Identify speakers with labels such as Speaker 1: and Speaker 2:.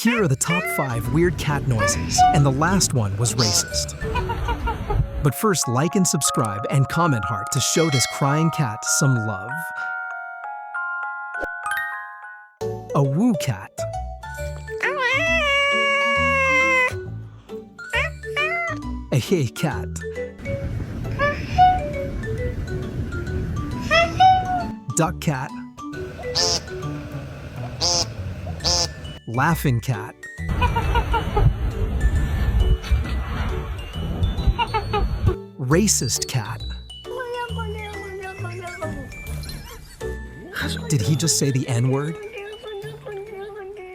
Speaker 1: Here are the top 5 weird cat noises, and the last one was racist. But first, like and subscribe and comment heart to show this crying cat some love. A woo cat. A hey cat. Duck cat. Laughing cat. Racist cat. Did he just say the N-word?